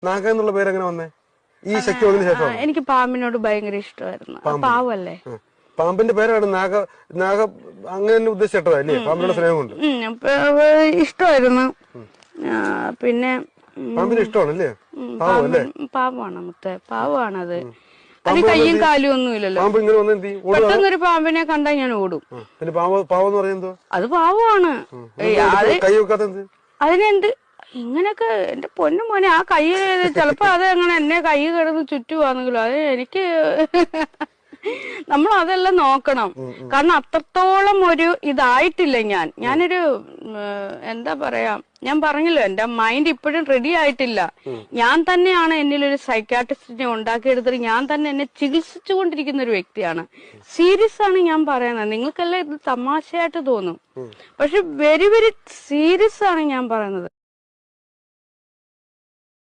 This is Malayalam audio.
നാഗ എന്നുള്ള പേര് എങ്ങനെ വന്നേ? ഈ ശക്തി വന്നതിന് ശേഷം? എനിക്ക് പാമ്പിനോട് ഭയങ്കര ഇഷ്ടമായിരുന്നു. പാവല്ലേ. പാമ്പിന്റെ പേരാണ് നാഗ. നാഗ അങ്ങനെ ഉദ്ദേശിച്ചിട്ടതാ അല്ലേ? പാമ്പിനോട് സ്നേഹം കൊണ്ട് ഇഷ്ടമായിരുന്നു. പിന്നെ പാമ്പിന് ഇഷ്ടമാണല്ലേ? പാവമാണ് മുത്തേ, പാവമാണത്. അത് കയ്യും കാലും ഒന്നും ഇല്ലല്ലോ. പാമ്പ് ഇങ്ങനെ വന്ന് എന്ത് ചെയ്യും? പെട്ടെന്നൊരു പാമ്പിനെ കണ്ടാൽ ഞാൻ ഓടും. പിന്നെ പാവെന്ന് പറയുന്നത് അത് പാവമാണ്. കൈ വെക്കാത്ത എന്ത്? അതിനെന്ത് ഇങ്ങനൊക്കെ എന്റെ പൊന്നു മോനെ, ആ കൈ ചിലപ്പോ അത് അങ്ങനെ എന്നെ കൈ കിടന്ന് ചുറ്റുവാണെങ്കിലോ അത് എനിക്ക് നമ്മൾ അതെല്ലാം നോക്കണം. കാരണം അത്രത്തോളം ഒരു ഇതായിട്ടില്ല ഞാനൊരു എന്താ പറയാ, ഞാൻ പറഞ്ഞല്ലോ എന്റെ മൈൻഡ് ഇപ്പോഴും റെഡി ആയിട്ടില്ല. ഞാൻ തന്നെയാണ് എന്നിലൊരു സൈക്കാട്രിസ്റ്റിനെ ഉണ്ടാക്കിയെടുത്തിട്ട് ഞാൻ തന്നെ എന്നെ ചികിത്സിച്ചുകൊണ്ടിരിക്കുന്ന ഒരു വ്യക്തിയാണ്. സീരിയസ് ആണ് ഞാൻ പറയുന്നത്. നിങ്ങൾക്കെല്ലാം ഇത് തമാശയായിട്ട് തോന്നും, പക്ഷെ വെരി വെരി സീരിയസ് ആണ് ഞാൻ പറയുന്നത്.